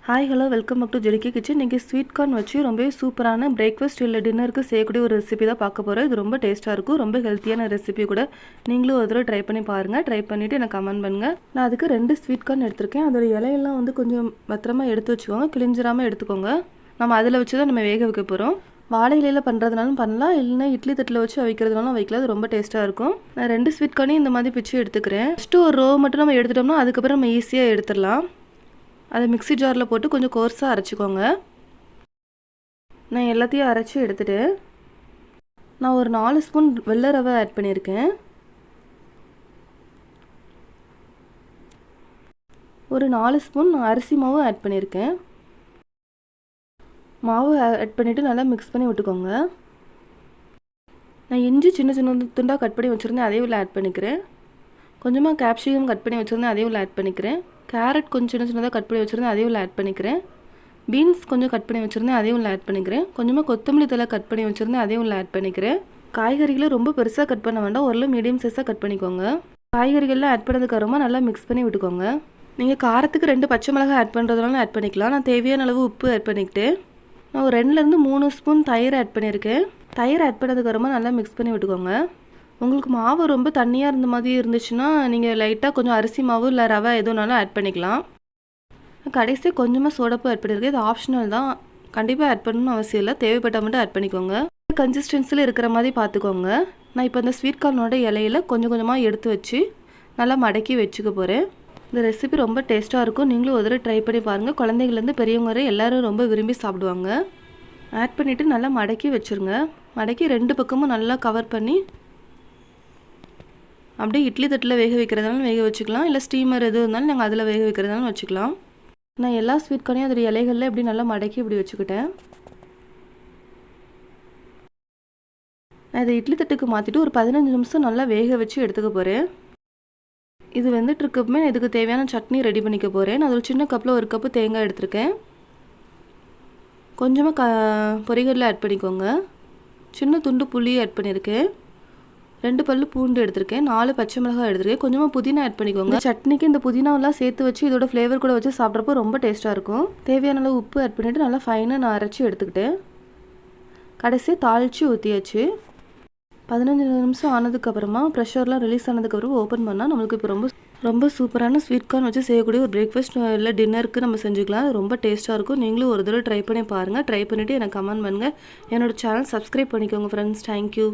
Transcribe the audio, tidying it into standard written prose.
Hi hello welcome back to JDK kitchen. இன்றைக்கி sweet corn வச்சு ரொம்பவே சூப்பரான பிரேக்ஃபாஸ்ட் இல்லை டின்னருக்கு செய்யக்கூடிய ஒரு ரெசிபி தான் பார்க்க போகிறோம். இது ரொம்ப டேஸ்ட்டாக இருக்கும், ரொம்ப ஹெல்த்தியான ரெசிபி கூட. நீங்களும் ஒரு தடவை ட்ரை பண்ணி பாருங்கள். ட்ரை பண்ணிவிட்டு எனக்கு கமெண்ட் பண்ணுங்கள். நான் அதுக்கு 2 ஸ்வீட் கார்ன் எடுத்திருக்கேன். அதோட இலையெல்லாம் வந்து கொஞ்சம் பத்திரமா எடுத்து வச்சுக்கோங்க, கிழிஞ்சிராமல் எடுத்துக்கோங்க. நம்ம அதில் வச்சு தான் நம்ம வேக வைக்க போகிறோம். வாழை இலையில் பண்ணுறதுனாலும் பண்ணலாம், இல்லைன்னா இட்லி தட்டில் வச்சு வைக்கிறதுனாலும் வைக்கலாம். அது ரொம்ப டேஸ்ட்டாக இருக்கும். நான் 2 ஸ்வீட் கார்னையும் இந்த மாதிரி பிச்சு எடுத்துக்கிறேன். ஃபஸ்ட்டு ஒரு ரோ மட்டும் நம்ம எடுத்துட்டோம்னா அதுக்கப்புறம் நம்ம ஈஸியாக எடுத்துடலாம். அதை மிக்ஸி ஜாரில் போட்டு கொஞ்சம் கோர்ஸாக அரைச்சிக்கோங்க. நான் எல்லாத்தையும் அரைச்சி எடுத்துகிட்டு நான் ஒரு 4 ஸ்பூன் வெள்ளை ரவை ஆட் பண்ணியிருக்கேன். ஒரு 4 ஸ்பூன் அரிசி மாவு ஆட் பண்ணியிருக்கேன். மாவு ஆட் பண்ணிவிட்டு நல்லா மிக்ஸ் பண்ணி விட்டுக்கோங்க. நான் இஞ்சி சின்ன சின்ன துண்டாக கட் பண்ணி வச்சுருந்தேன், அதே உள்ள ஆட் பண்ணிக்கிறேன். கொஞ்சமாக கேப்சிகம் கட் பண்ணி வச்சுருந்தேன், அதே உள்ள ஆட் பண்ணிக்கிறேன். கேரட் கொஞ்சம் சின்ன சின்னதாக கட் பண்ணி வச்சுருந்தேன், அதே உள்ள ஆட் பண்ணிக்கிறேன். பீன்ஸ் கொஞ்சம் கட் பண்ணி வச்சுருந்தேன், அதே உள்ள ஆட் பண்ணிக்கிறேன். கொஞ்சமாக கொத்தமல்லி தழை கட் பண்ணி வச்சுருந்தேன், அதே உள்ள ஆட் பண்ணிக்கிறேன். காய்கறிகளை ரொம்ப பெருசாக கட் பண்ண வேண்டாம், ஓரளவு மீடியம் சைஸாக கட் பண்ணிக்கோங்க. காய்கறிகள்லாம் ஆட் பண்ணதுக்கு அப்புறமா நல்லா மிக்ஸ் பண்ணி விட்டுக்கோங்க. நீங்கள் காரத்துக்கு 2 பச்சை மிளகாய் ஆட் பண்ணுறதுனால ஆட் பண்ணிக்கலாம். நான் தேவையான அளவு உப்பு ஆட் பண்ணிக்கிட்டு நான் ஒரு 2லேருந்து 3 ஸ்பூன் தயிர் ஆட் பண்ணியிருக்கேன். தயிர் ஆட் பண்ணதுக்கு அப்புறமா நல்லா மிக்ஸ் பண்ணி விட்டுக்கோங்க. உங்களுக்கு மாவு ரொம்ப தண்ணியாக இருந்த மாதிரி இருந்துச்சுன்னா நீங்கள் லைட்டாக கொஞ்சம் அரிசி மாவு இல்லை ரவை எதுனாலும் ஆட் பண்ணிக்கலாம். கடைசி கொஞ்சமாக சோடாப்பு ஆட் பண்ணியிருக்கேன். இது ஆப்ஷனல் தான், கண்டிப்பாக ஆட் பண்ணணும்னு அவசியம் இல்லை. தேவைப்பட்டால் மட்டும் ஆட் பண்ணிக்கோங்க. கன்சிஸ்டன்சியில் இருக்கிற மாதிரி பார்த்துக்கோங்க. நான் இப்போ இந்த ஸ்வீட் கார்னோட இலையில கொஞ்சம் கொஞ்சமாக எடுத்து வச்சு நல்லா மடக்கி வச்சுக்க போகிறேன். இந்த ரெசிபி ரொம்ப டேஸ்ட்டாக இருக்கும். நீங்களும் ஒரு தடவை ட்ரை பண்ணி பாருங்கள். குழந்தைங்கள்லேருந்து பெரியவங்க வரை எல்லோரும் ரொம்ப விரும்பி சாப்பிடுவாங்க. ஆட் பண்ணிவிட்டு நல்லா மடக்கி வச்சுருங்க. மடக்கி 2 பக்கமும் நல்லா கவர் பண்ணி அப்படியே இட்லி தட்டில் வேக வைக்கிறதுனாலும் வேக வச்சுக்கலாம், இல்லை ஸ்டீமர் எது இருந்தாலும் நாங்கள் அதில் வேக வைக்கிறதுனாலும் வச்சுக்கலாம். நான் எல்லா ஸ்வீட் கார்னையும் அதோட இலைகளில் இப்படி நல்லா மடக்கி இப்படி வச்சுக்கிட்டேன். நான் இதை இட்லி தட்டுக்கு மாற்றிட்டு ஒரு 15 நிமிஷம் நல்லா வேக வச்சு எடுத்துக்க போகிறேன். இது வெந்துட்டுருக்கப்பமே இதுக்கு தேவையான சட்னி ரெடி பண்ணிக்க போகிறேன். நான் அதில் சின்ன கப்பில் 1 கப்பு தேங்காய் எடுத்திருக்கேன். கொஞ்சமாக பொரிகடலை ஆட் பண்ணிக்கோங்க. சின்ன துண்டு புளி ஆட் பண்ணியிருக்கேன். 2 பல்லு பூண்டு எடுத்திருக்கேன். 4 பச்சை மிளகாய் எடுத்திருக்கேன். கொஞ்சமாக புதினா ஆட் பண்ணிக்கோங்க. சட்னிக்கு இந்த புதினாவெல்லாம் சேர்த்து வச்சு இதோட ஃப்ளேவர் கூட வச்சு சாப்பிட்றப்போ ரொம்ப டேஸ்ட்டாக இருக்கும். தேவையான அளவு உப்பு ஆட் பண்ணிவிட்டு நல்லா ஃபைனாக நான் அரைச்சி எடுத்துக்கிட்டேன். கடைசியாக தாளித்து ஊற்றியாச்சு. 15 நிமிஷம் ஆனதுக்கப்புறமா ப்ரெஷர்லாம் ரிலீஸ் ஆனதுக்கப்புறம் ஓப்பன் பண்ணால் நம்மளுக்கு இப்போ ரொம்ப சூப்பரான ஸ்வீட் கார்ன் வச்சு செய்யக்கூடிய ஒரு பிரேக்ஃபாஸ்ட் இல்லை டின்னருக்கு நம்ம செஞ்சுக்கலாம். ரொம்ப டேஸ்ட்டாக இருக்கும். நீங்களும் ஒரு தடவை ட்ரை பண்ணி பாருங்கள். ட்ரை பண்ணிவிட்டு எனக்கு கமெண்ட் பண்ணுங்கள். என்னோடய சேனல் சப்ஸ்கிரைப் பண்ணிக்கோங்க ஃப்ரெண்ட்ஸ். தேங்க்யூ.